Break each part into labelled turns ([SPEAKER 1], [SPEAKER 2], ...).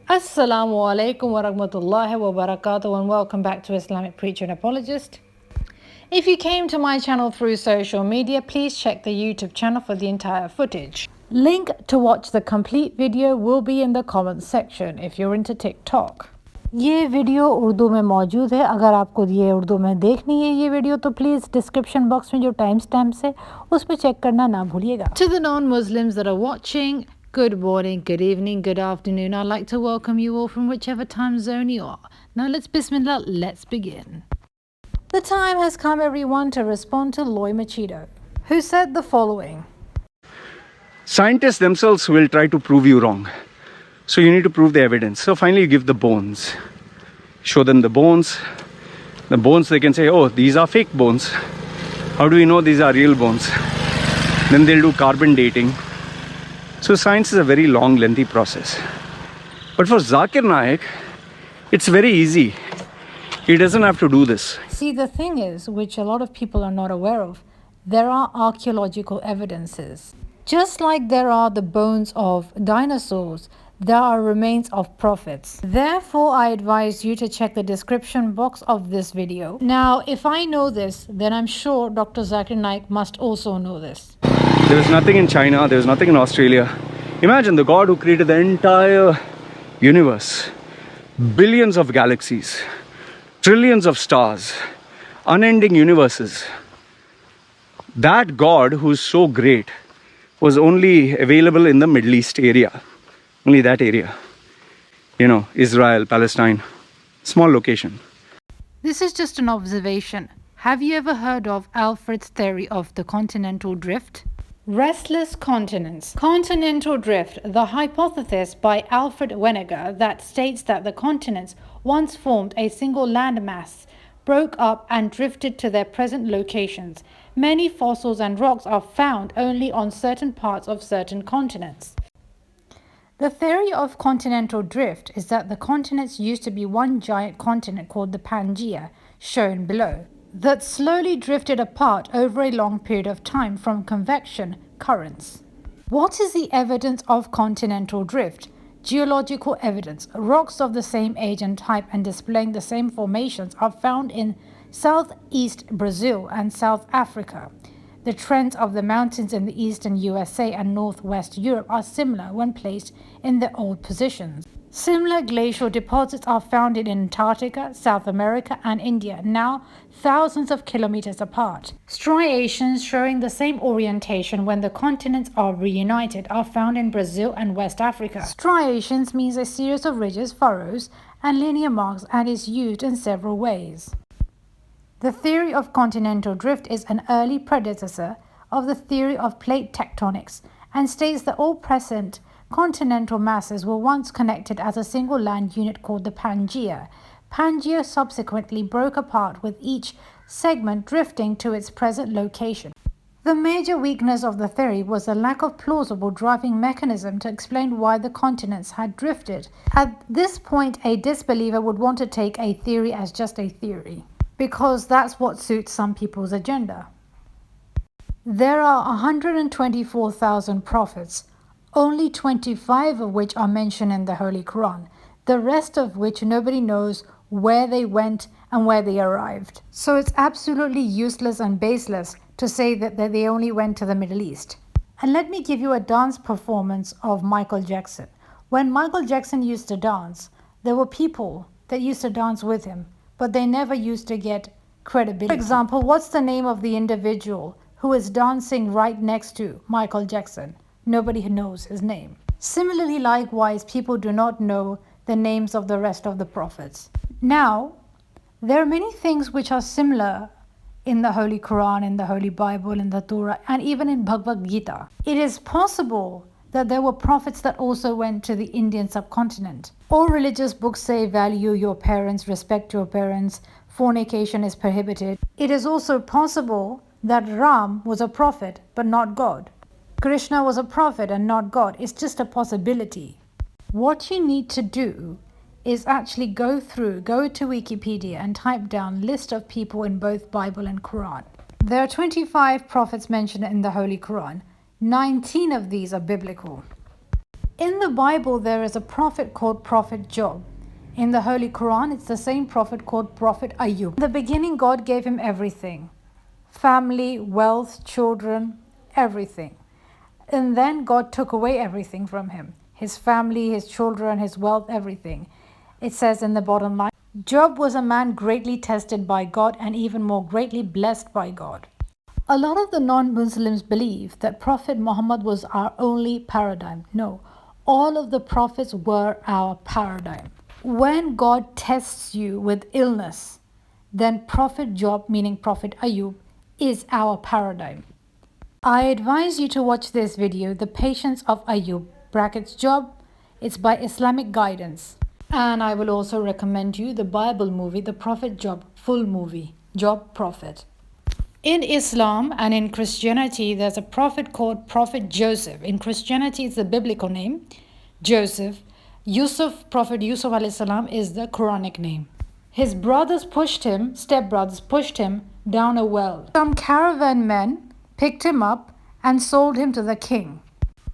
[SPEAKER 1] Assalamu alaikum wa rahmatullahi wa barakatuh, and welcome back to Islamic Preacher and Apologist. If you came to my channel through social media, please check the YouTube channel for the entire footage. Link to watch the complete video will be in the comments section if you're into TikTok. یہ video Urdu میں موجود ہے. اگر آپ کو یہ اردو میں دیکھنی ہے یہ ویڈیو تو پلیز ڈسکرپشن باکس میں جو ٹائم سٹیمپس ہے اس پہ چیک کرنا نہ بھولیے گا. To the non-Muslims that are watching, good morning, good evening, good afternoon. I'd like to welcome you all from whichever time zone you are. Now Bismillah, let's begin. The time has come, everyone, to respond to Loy Machido, who said the following.
[SPEAKER 2] Scientists themselves will try to prove you wrong. So you need to prove the evidence. So finally you give the bones. Show them the bones. The bones, they can say, oh, these are fake bones. How do we know these are real bones? Then they'll do carbon dating. So science is a very long, lengthy process. But for Zakir Naik, it's very easy. He doesn't have to do this.
[SPEAKER 1] See, the thing is, which a lot of people are not aware of, there are archaeological evidences. Just like there are the bones of dinosaurs, there are remains of prophets. Therefore, I advise you to check the description box of this video. Now, if I know this, then I'm sure Dr. Zakir Naik must also know this.
[SPEAKER 2] There was nothing in China, there was nothing in Australia. Imagine the God who created the entire universe, billions of galaxies, trillions of stars, unending universes. That God who's so great was only available in the Middle East area. Only that area. You know, Israel, Palestine, small location.
[SPEAKER 1] This is just an observation. Have you ever heard of Alfred's theory of the continental drift? Restless continents. Continental drift, the hypothesis by Alfred Wegener that states that the continents once formed a single landmass, broke up and drifted to their present locations. Many fossils and rocks are found only on certain parts of certain continents. The theory of continental drift is that the continents used to be one giant continent called the Pangaea, shown below, that slowly drifted apart over a long period of time from convection currents. What is the evidence of continental drift? Geological evidence. Rocks of the same age and type and displaying the same formations are found in southeast Brazil and South Africa. The trends of the mountains in the eastern USA and northwest Europe are similar when placed in their old positions. Similar glacial deposits are found in Antarctica, South America, and India, now thousands of kilometers apart. Striations showing the same orientation when the continents are reunited are found in Brazil and West Africa. Striations means a series of ridges, furrows, and linear marks and is used in several ways. The theory of continental drift is an early predecessor of the theory of plate tectonics and states that all present continental masses were once connected as a single land unit called the Pangaea. Pangaea subsequently broke apart with each segment drifting to its present location. The major weakness of the theory was a lack of plausible driving mechanism to explain why the continents had drifted. At this point, a disbeliever would want to take a theory as just a theory, because that's what suits some people's agenda. There are 124,000 prophets, only 25 of which are mentioned in the Holy Quran, the rest of which nobody knows where they went and where they arrived. So it's absolutely useless and baseless to say that they only went to the Middle East. And let me give you a dance performance of Michael Jackson. When Michael Jackson used to dance, there were people that used to dance with him, but they never used to get credibility. For example, what's the name of the individual who is dancing right next to Michael Jackson? Nobody knows his name. Similarly, likewise, people do not know the names of the rest of the prophets. Now, there are many things which are similar in the Holy Quran, in the Holy Bible, in the Torah, and even in Bhagavad Gita. It is possible that there were prophets that also went to the Indian subcontinent. All religious books say value your parents, respect your parents, fornication is prohibited. It is also possible that Ram was a prophet but not God. Krishna was a prophet and not God. It's just a possibility. What you need to do is actually go to Wikipedia and type down list of people in both Bible and Quran. There are 25 prophets mentioned in the Holy Quran. 19 of these are biblical. In the Bible, there is a prophet called Prophet Job. In the Holy Quran, it's the same prophet called Prophet Ayub. In the beginning, God gave him everything: family, wealth, children, everything. And then God took away everything from him: his family, his children, his wealth, everything. It says in the bottom line, Job was a man greatly tested by God and even more greatly blessed by God. A lot of the non-Muslims believe that Prophet Muhammad was our only paradigm. No, all of the prophets were our paradigm. When God tests you with illness, then Prophet Job, meaning Prophet Ayub, is our paradigm. I advise you to watch this video, The Patience of Ayub, brackets Job. It's by Islamic Guidance. And I will also recommend you the Bible movie, The Prophet Job, full movie, Job Prophet. In Islam and in Christianity, there's a prophet called Prophet Joseph. In Christianity, it's the biblical name, Joseph. Prophet Yusuf alayhi salam is the Quranic name. His stepbrothers pushed him down a well. Some caravan men picked him up and sold him to the king.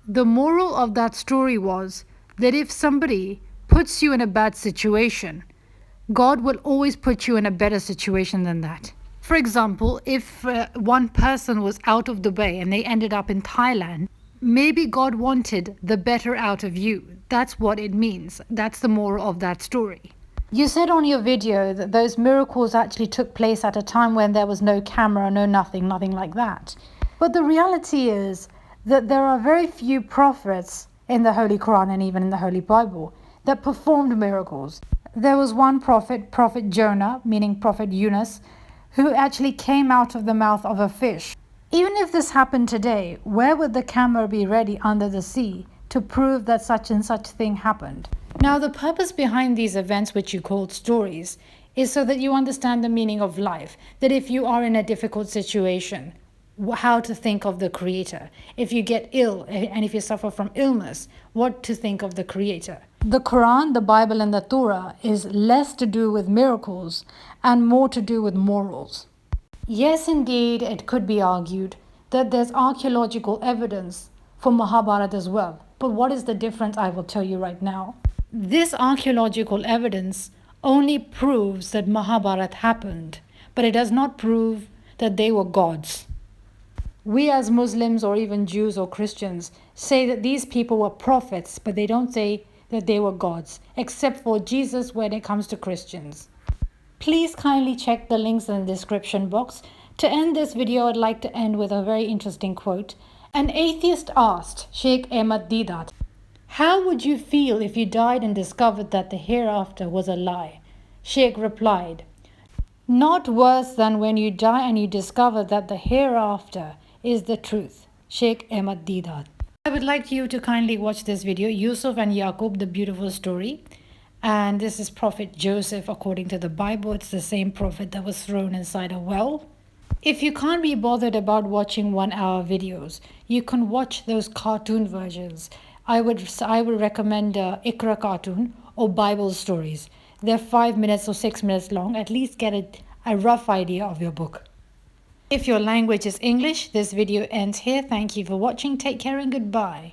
[SPEAKER 1] The moral of that story was that if somebody puts you in a bad situation, God will always put you in a better situation than that. For example, if one person was out of Dubai and they ended up in Thailand, maybe God wanted the better out of you. That's what it means. That's the moral of that story. You said on your video that those miracles actually took place at a time when there was no camera, no nothing like that. But the reality is that there are very few prophets in the Holy Quran and even in the Holy Bible that performed miracles. There was one prophet, Prophet Jonah, meaning Prophet Yunus, who actually came out of the mouth of a fish. Even if this happened today, where would the camera be ready under the sea to prove that such and such thing happened? Now, the purpose behind these events, which you called stories, is so that you understand the meaning of life. That if you are in a difficult situation, how to think of the Creator. If you get ill and if you suffer from illness, what to think of the Creator. The Quran, the Bible, and the Torah is less to do with miracles and more to do with morals. Yes, indeed, it could be argued that there's archaeological evidence for Mahabharata as well. But what is the difference? I will tell you right now. This archaeological evidence only proves that Mahabharata happened, but it does not prove that they were gods. We as Muslims or even Jews or Christians say that these people were prophets, but they don't say that they were gods, except for Jesus when it comes to Christians. Please kindly check the links in the description box. To end this video, I'd like to end with a very interesting quote. An atheist asked Sheikh Ahmad Deedat, "How would you feel if you died and discovered that the hereafter was a lie?" Sheikh replied, "Not worse than when you die and you discover that the hereafter is the truth." Sheikh Ahmad Deedat. I would like you to kindly watch this video, Yusuf and Yaqub, the beautiful story. And this is Prophet Joseph according to the Bible. It's the same prophet that was thrown inside a well. If you can't be bothered about watching 1-hour videos, you can watch those cartoon versions. I would recommend Iqra cartoon or Bible stories. They're 5 minutes or 6 minutes long. At least get a rough idea of your book. If your language is English, this video ends here. Thank you for watching. Take care and goodbye.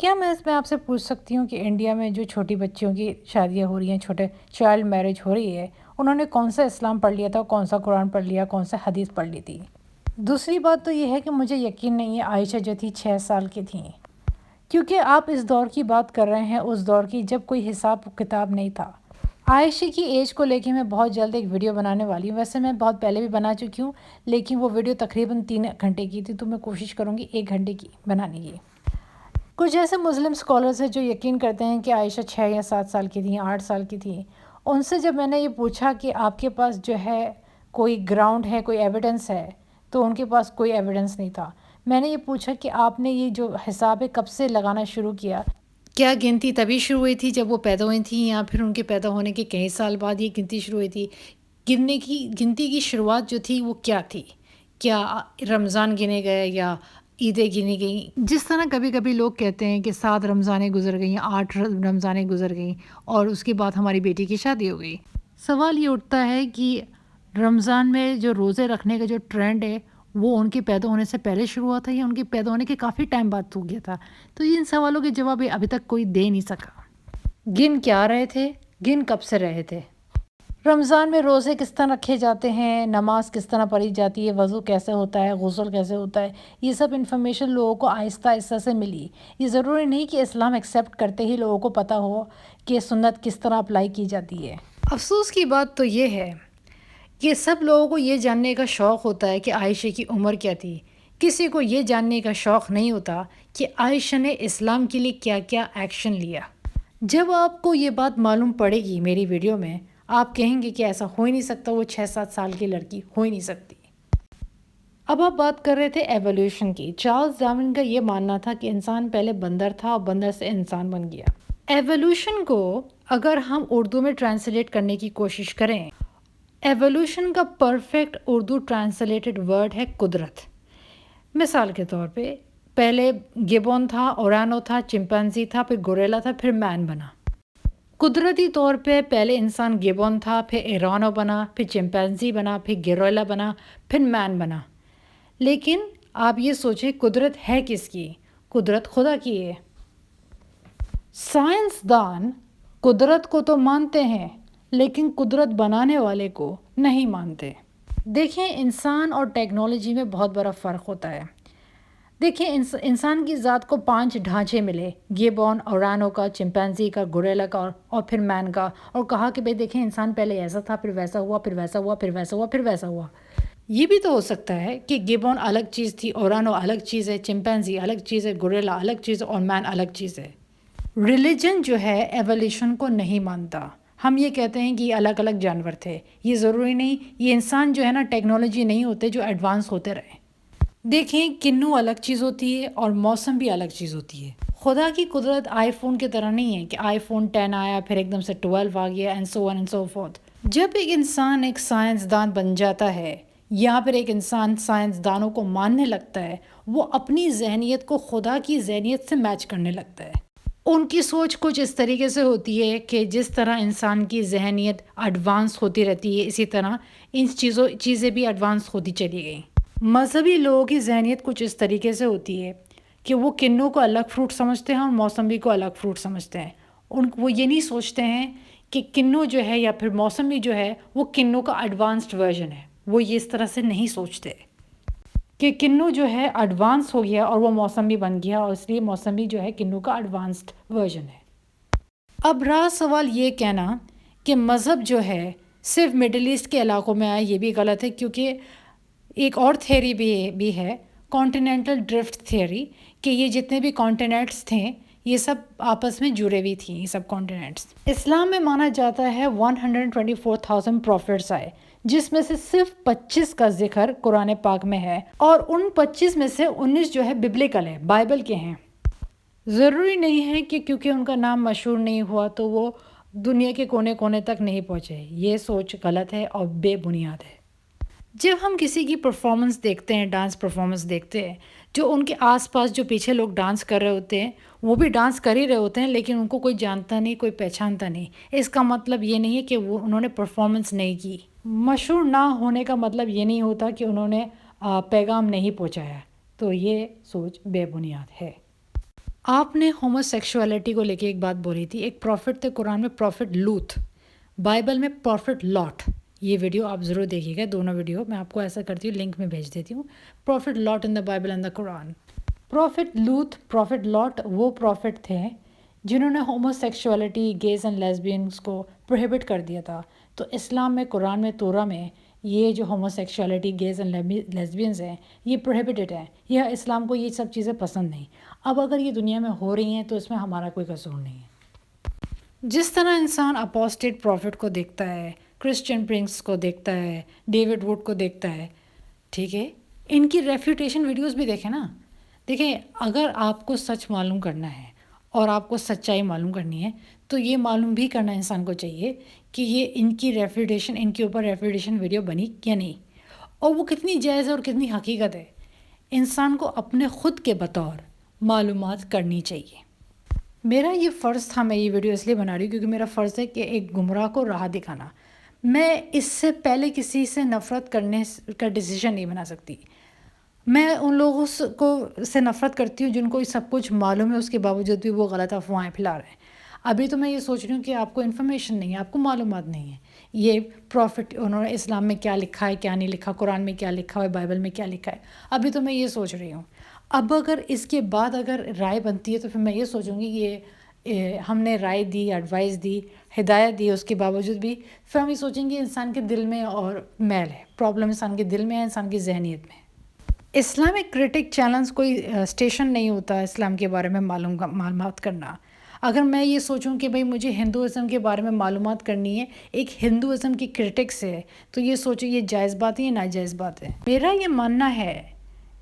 [SPEAKER 1] کیا میں اس میں آپ سے پوچھ سکتی ہوں کہ India میں جو چھوٹی بچیوں کی شادیاں ہو رہی ہیں، چھوٹے چائلڈ میرج ہو رہی ہے، انہوں نے کون سا اسلام پڑھ لیا تھا، کون سا قرآن پڑھ لیا، کون سا حدیث پڑھ لی تھی؟ دوسری بات تو یہ ہے کہ مجھے یقین نہیں ہے عائشہ جو تھی 6 سال کی تھیں، کیونکہ آپ اس دور کی بات کر رہے ہیں، اس دور کی جب کوئی حساب کتاب نہیں تھا۔ عائشہ کی ایج کو لے کے میں بہت جلد ایک ویڈیو بنانے والی ہوں، ویسے میں بہت پہلے بھی بنا چکی ہوں، لیکن وہ ویڈیو تقریباً 3 گھنٹے کی تھی، تو میں کوشش کروں گی 1 گھنٹے کی بنانے کی۔ کچھ ایسے مسلم اسکالرز ہیں جو یقین کرتے ہیں کہ عائشہ 6 یا 7 سال کی تھیں، 8 سال کی تھیں۔ ان سے جب میں نے یہ پوچھا کہ آپ کے پاس جو ہے کوئی گراؤنڈ ہے، کوئی ایویڈنس ہے، تو ان کے پاس کوئی ایویڈنس نہیں تھا۔ میں نے یہ پوچھا کہ آپ نے یہ جو حساب ہے کب سے لگانا شروع کیا؟ کیا گنتی تبھی شروع ہوئی تھی جب وہ پیدا ہوئی تھیں، یا پھر ان کے پیدا ہونے کے کئی سال بعد یہ گنتی شروع ہوئی تھی؟ گنتی کی شروعات جو تھی وہ کیا تھی؟ کیا رمضان گنے گئے یا عیدیں گنی گئیں؟ جس طرح کبھی کبھی لوگ کہتے ہیں کہ 7 رمضانیں گزر گئیں، 8 رمضانیں گزر گئیں اور اس کے بعد ہماری بیٹی کی شادی ہو گئی۔ سوال یہ اٹھتا ہے کہ رمضان میں جو روزے رکھنے کا جو ٹرینڈ ہے وہ ان کے پیدا ہونے سے پہلے شروع ہوا تھا یا ان کے پیدا ہونے کے کافی ٹائم بعد ہو گیا تھا؟ تو ان سوالوں کے جواب ابھی تک کوئی دے نہیں سکا۔ گن کیا رہے تھے؟ گن کب سے رہے تھے؟ رمضان میں روزے کس طرح رکھے جاتے ہیں، نماز کس طرح پڑھی جاتی ہے، وضو کیسے ہوتا ہے، غسل کیسے ہوتا ہے، یہ سب انفارمیشن لوگوں کو آہستہ آہستہ سے ملی۔ یہ ضروری نہیں کہ اسلام ایکسیپٹ کرتے ہی لوگوں کو پتہ ہو کہ سنت کس طرح اپلائی کی جاتی ہے۔ افسوس کی بات تو یہ ہے کہ سب لوگوں کو یہ جاننے کا شوق ہوتا ہے کہ عائشہ کی عمر کیا تھی، کسی کو یہ جاننے کا شوق نہیں ہوتا کہ عائشہ نے اسلام کے لیے کیا کیا ایکشن لیا۔ جب آپ کو یہ بات معلوم پڑے گی میری ویڈیو میں، آپ کہیں گے کہ ایسا ہو ہی نہیں سکتا، وہ 6-7 سال کی لڑکی ہو ہی نہیں سکتی۔ اب آپ بات کر رہے تھے ایولیوشن کی۔ چارلز ڈارون کا یہ ماننا تھا کہ انسان پہلے بندر تھا اور بندر سے انسان بن گیا۔ ایولیوشن کو اگر ہم اردو میں ٹرانسلیٹ کرنے کی کوشش کریں، ایولیوشن کا پرفیکٹ اردو ٹرانسلیٹڈ ورڈ ہے قدرت۔ مثال کے طور پہ پہلے گیبون تھا، اورانو تھا، چمپینزی تھا، پھر گوریلا تھا، پھر مین بنا۔ قدرتی طور پہ پہلے انسان گیبون تھا، پھر ایرانو بنا، پھر چمپینزی بنا، پھر گوریلا بنا، پھر مین بنا۔ لیکن آپ یہ سوچیں قدرت ہے کس کی؟ قدرت خدا کی ہے۔ سائنسدان قدرت کو تو مانتے ہیں لیکن قدرت بنانے والے کو نہیں مانتے۔ دیکھیں انسان اور ٹیکنالوجی میں بہت بڑا فرق ہوتا ہے۔ دیکھیں انسان کی ذات کو 5 ڈھانچے ملے، گیبون، اورانو کا، چمپینزی کا، گوریلا کا اور پھر مین کا، اور کہا کہ بھئی دیکھیں انسان پہلے ایسا تھا، پھر ویسا ہوا، پھر ویسا ہوا، پھر ویسا ہوا، پھر ویسا ہوا۔ یہ بھی تو ہو سکتا ہے کہ گیبون الگ چیز تھی، اورانو الگ چیز ہے، چمپینزی الگ چیز ہے، گوریلا الگ چیز ہے اور مین الگ چیز ہے۔ ریلیجن جو ہے ایولیوشن کو نہیں مانتا۔ ہم یہ کہتے ہیں کہ یہ الگ الگ جانور تھے، یہ ضروری نہیں، یہ انسان جو ہے نا ٹیکنالوجی نہیں ہوتے جو ایڈوانس ہوتے رہے۔ دیکھیں کنو الگ چیز ہوتی ہے اور موسم بھی الگ چیز ہوتی ہے۔ خدا کی قدرت آئی فون کی طرح نہیں ہے کہ آئی فون 10 آیا پھر ایک دم سے 12 آ گیا and so on and so forth. جب ایک انسان ایک سائنسدان بن جاتا ہے یا پھر ایک انسان سائنسدانوں کو ماننے لگتا ہے، وہ اپنی ذہنیت کو خدا کی ذہنیت سے میچ کرنے لگتا ہے۔ ان کی سوچ کچھ اس طریقے سے ہوتی ہے کہ جس طرح انسان کی ذہنیت ایڈوانس ہوتی رہتی ہے، اسی طرح ان چیزیں بھی ایڈوانس ہوتی چلی گئیں۔ مذہبی لوگوں کی ذہنیت کچھ اس طریقے سے ہوتی ہے کہ وہ کنوں کو الگ فروٹ سمجھتے ہیں اور موسمی کو الگ فروٹ سمجھتے ہیں۔ وہ یہ نہیں سوچتے ہیں کہ کنو جو ہے یا پھر موسمی جو ہے وہ کنوں کا ایڈوانسڈ ورژن ہے۔ وہ یہ اس طرح سے نہیں سوچتے کہ کنو جو ہے ایڈوانس ہو گیا اور وہ موسمی بن گیا اور اس لیے موسمی جو ہے کنو کا ایڈوانسڈ ورژن ہے۔ اب رہا سوال یہ کہنا کہ مذہب جو ہے صرف مڈل ایسٹ کے علاقوں میں آیا، یہ بھی غلط ہے، کیونکہ ایک اور تھیوری بھی ہے کانٹیننٹل ڈرفٹ تھیوری، کہ یہ جتنے بھی کانٹیننٹس تھے یہ سب آپس میں جڑے ہوئی تھیں، یہ سب کانٹیننٹس۔ اسلام میں مانا جاتا ہے 124,000 پروفٹس آئے، جس میں سے صرف 25 کا ذکر قرآن پاک میں ہے، اور ان 25 میں سے 19 جو ہے ببلیکل ہے، بائبل کے ہیں۔ ضروری نہیں ہے کہ کیونکہ ان کا نام مشہور نہیں ہوا تو وہ دنیا کے کونے کونے تک نہیں پہنچے۔ یہ سوچ غلط ہے اور بے بنیاد ہے۔ جب ہم کسی کی پرفارمنس دیکھتے ہیں، ڈانس پرفارمنس دیکھتے ہیں، جو ان کے آس پاس جو پیچھے لوگ ڈانس کر رہے ہوتے ہیں وہ بھی ڈانس کر ہی رہے ہوتے ہیں، لیکن ان کو کوئی جانتا نہیں، کوئی پہچانتا نہیں۔ اس کا مطلب یہ نہیں ہے کہ انہوں نے پرفارمنس نہیں کی۔ مشہور نہ ہونے کا مطلب یہ نہیں ہوتا کہ انہوں نے پیغام نہیں پہنچایا۔ تو یہ سوچ بے بنیاد ہے۔ آپ نے ہومو سیکشولیٹی کو لے کے ایک بات بولی تھی. ایک پروفٹ تھے قرآن میں، پروفٹ لوت، بائبل میں پروفٹ لاٹ. یہ ویڈیو آپ ضرور دیکھیے گا، دونوں ویڈیو میں آپ کو ایسا کرتی ہوں لنک میں بھیج دیتی ہوں. Prophet lot in the Bible and the Quran. Prophet Lot, prophet lot وہ پروفٹ تھے جنہوں نے homosexuality, gays and lesbians کو پروہیبٹ کر دیا تھا. تو اسلام میں، قرآن میں، تورا میں یہ جو homosexuality, gays and lesbians ہیں یہ پروہیبٹڈ ہیں. یہ اسلام کو یہ سب چیزیں پسند نہیں. اب اگر یہ دنیا میں ہو رہی ہیں تو اس میں ہمارا کوئی قصور نہیں ہے. جس طرح انسان اپوسٹیٹ پروفٹ کو دیکھتا ہے، کرسچن پرنس کو دیکھتا ہے، ڈیوڈ ووڈ کو دیکھتا ہے، ٹھیک ہے، ان کی ریفیوٹیشن ویڈیوز بھی دیکھیں نا. دیکھیں، اگر آپ کو سچ معلوم کرنا ہے اور آپ کو سچائی معلوم کرنی ہے تو یہ معلوم بھی کرنا انسان کو چاہیے کہ یہ ان کی ریفیوٹیشن، ان کے اوپر ریفیوٹیشن ویڈیو بنی یا نہیں، اور وہ کتنی جائز ہے اور کتنی حقیقت ہے. انسان کو اپنے خود کے بطور معلومات کرنی چاہیے. میرا یہ فرض تھا، میں یہ ویڈیو اس لیے بنا رہی ہوں کیونکہ میرا فرض ہے کہ ایک گمراہ کو راہ دکھانا. میں اس سے پہلے کسی سے نفرت کرنے کا ڈیسیژن نہیں بنا سکتی. میں ان لوگوں سے نفرت کرتی ہوں جن کو سب کچھ معلوم ہے، اس کے باوجود بھی وہ غلط افواہیں پھیلا رہے ہیں. ابھی تو میں یہ سوچ رہی ہوں کہ آپ کو انفارمیشن نہیں ہے، آپ کو معلومات نہیں ہے. یہ پروفٹ انہوں نے اسلام میں کیا لکھا ہے، کیا نہیں لکھا، قرآن میں کیا لکھا ہے، بائبل میں کیا لکھا ہے. ابھی تو میں یہ سوچ رہی ہوں. اب اگر اس کے بعد اگر رائے بنتی ہے تو پھر میں یہ سوچوں گی یہ ہم نے رائے دی، ایڈوائس دی، ہدایت دی، اس کے باوجود بھی پھر ہم یہ سوچیں گے انسان کے دل میں اور میل ہے. پرابلم انسان کے دل میں ہے، انسان کی ذہنیت میں ہے. اسلامک کرٹک چینلز کوئی اسٹیشن نہیں ہوتا اسلام کے بارے میں معلومات کرنا. اگر میں یہ سوچوں کہ بھئی مجھے ہندوازم کے بارے میں معلومات کرنی ہے ایک ہندوازم کی کرٹک سے، تو یہ سوچو یہ جائز بات ہے یا ناجائز بات ہے. میرا یہ ماننا ہے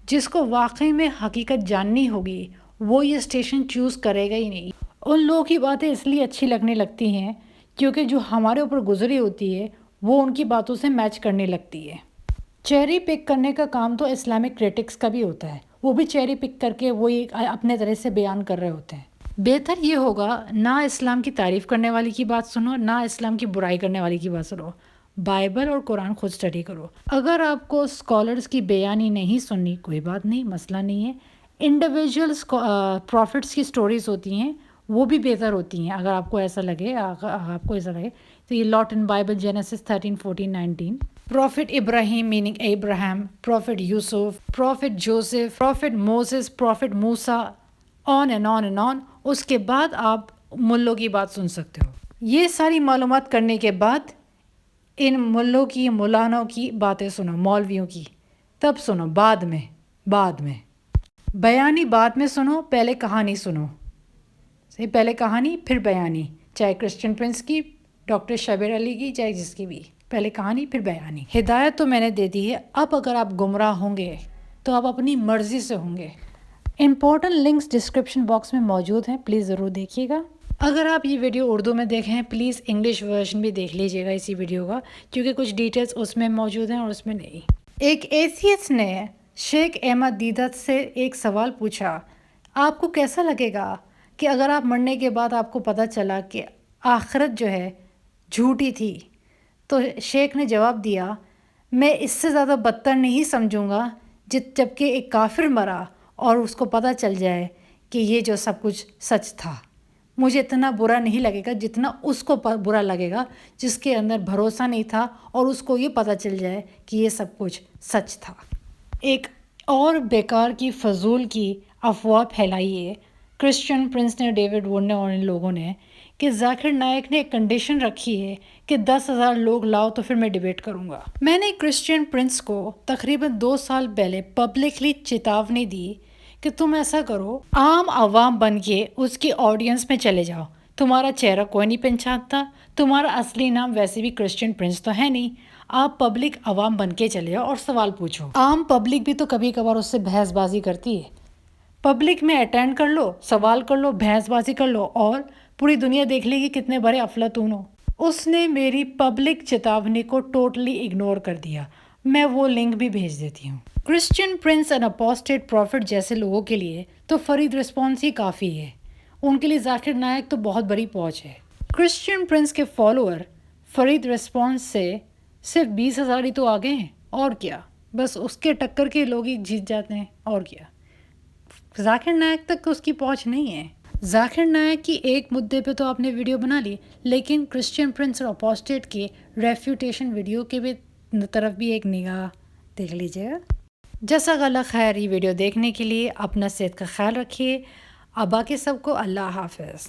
[SPEAKER 1] جس کو واقعی میں حقیقت جاننی ہوگی وہ یہ اسٹیشن چوز کرے گا ہی نہیں. ان لوگوں کی باتیں اس لیے اچھی لگنے لگتی ہیں کیونکہ جو ہمارے اوپر گزری ہوتی ہے وہ ان کی باتوں سے میچ کرنے لگتی ہے. چیری پک کرنے کا کام تو اسلامک کرٹکس کا بھی ہوتا ہے. وہ بھی چیری پک کر کے وہی اپنے طرح سے بیان کر رہے ہوتے ہیں. بہتر یہ ہوگا نہ اسلام کی تعریف کرنے والی کی بات سنو، نہ اسلام کی برائی کرنے والی کی بات سنو. بائبل اور قرآن خود اسٹڈی کرو. اگر آپ کو اسکالرز کی بیانی نہیں سننی، کوئی بات نہیں، مسئلہ نہیں ہے. انڈیویجولس پروفٹس کی سٹوریز ہوتی ہیں وہ بھی بہتر ہوتی ہیں. اگر آپ کو ایسا لگے تو یہ Lot in Bible, Genesis 13, 14, 19. Prophet Ibrahim meaning Abraham, prophet Yusuf, prophet Joseph, prophet Moses, prophet Musa, on and on and on. اس کے بعد آپ ملوں کی بات سن سکتے ہو. یہ ساری معلومات کرنے کے بعد ان ملوں کی، مولانوں کی باتیں سنو، مولویوں کی تب سنو، بعد میں بیانی بعد میں سنو، پہلے کہانی سنو. صحیح، پہلے کہانی پھر بیانی، چاہے کرسچن پرنس کی، ڈاکٹر شبیر علی کی، چاہے جس کی بھی، پہلے کہانی پھر بیانی. ہدایت تو میں نے دے دی ہے. اب اگر آپ گمراہ ہوں گے تو آپ اپنی مرضی سے ہوں گے. امپورٹنٹ لنکس ڈسکرپشن باکس میں موجود ہیں، پلیز ضرور دیکھیے گا. اگر آپ یہ ویڈیو اردو میں دیکھیں پلیز انگلش ورژن بھی دیکھ لیجیے گا اسی ویڈیو کا، کیونکہ کچھ ڈیٹیلز اس میں موجود ہیں اور اس میں نہیں. ایک ایتھیسٹ نے شیخ احمد دیدت سے ایک سوال پوچھا، آپ کو کیسا لگے گا کہ اگر آپ مرنے کے بعد آپ کو پتہ چلا کہ آخرت جو ہے جھوٹی تھی؟ تو شیخ نے جواب دیا، میں اس سے زیادہ بدتر نہیں سمجھوں گا جب کہ ایک کافر مرا اور اس کو پتہ چل جائے کہ یہ جو سب کچھ سچ تھا. مجھے اتنا برا نہیں لگے گا جتنا اس کو برا لگے گا جس کے اندر بھروسہ نہیں تھا اور اس کو یہ پتہ چل جائے کہ یہ سب کچھ سچ تھا. ایک اور بیکار کی، فضول کی افواہ پھیلائی ہے کرسچن پرنس نے، ڈیوڈ ووڈ نے اور ان لوگوں نے، کہ ذاکر نائک نے ایک کنڈیشن رکھی ہے کہ 10,000 لوگ لاؤ تو پھر میں ڈیبیٹ کروں گا. میں نے کرسچن پرنس کو تقریباً 2 سال پہلے پبلکلی چیتاونی دی کہ تم ایسا کرو، عام عوام بن کے اس کی آڈینس میں چلے جاؤ. تمہارا چہرہ کوئی نہیں پہچانتا، تمہارا اصلی نام ویسے بھی کرسچن پرنس تو ہے نہیں، آپ پبلک عوام بن کے چلے جاؤ اور سوال پوچھو. عام پبلک بھی تو کبھی کبھار اس سے بحث بازی کرتی ہے. پبلک میں اٹینڈ کر لو، سوال کر لو، بحث بازی کر لو، اور پوری دنیا دیکھ لے گی کتنے بڑے افلاطون ہو. اس نے میری پبلک چیتاونی کو ٹوٹلی اگنور کر دیا. میں وہ لنک بھی بھیج دیتی ہوں. کرسچن پرنس اینڈ اپوسٹیٹ پروفٹ جیسے لوگوں کے لیے تو فرید رسپانس ہی کافی ہے. ان کے لیے ذاکر نائک تو بہت بڑی پہنچ ہے. کرسچن پرنس کے فالوور فرید رسپانس سے صرف 20,000 ہی تو آگے ہیں، اور کیا، بس اس کے ٹکر کے لوگ ہی جیت جاتے ہیں، اور کیا. ذاکر نائک تک اس کی پہنچ نہیں ہے. ذاکر نائک کی ایک مدعے پہ تو آپ نے ویڈیو بنا لی، لیکن کرسچین پرنس اور اپوسٹیٹ کے ریفیوٹیشن ویڈیو کے بھی طرف بھی ایک نگاہ دیکھ لیجیے گا. جزاک اللہ خیر یہ ویڈیو دیکھنے کے لیے. اپنا صحت کا خیال رکھیے. اب باقی سب کو اللہ حافظ.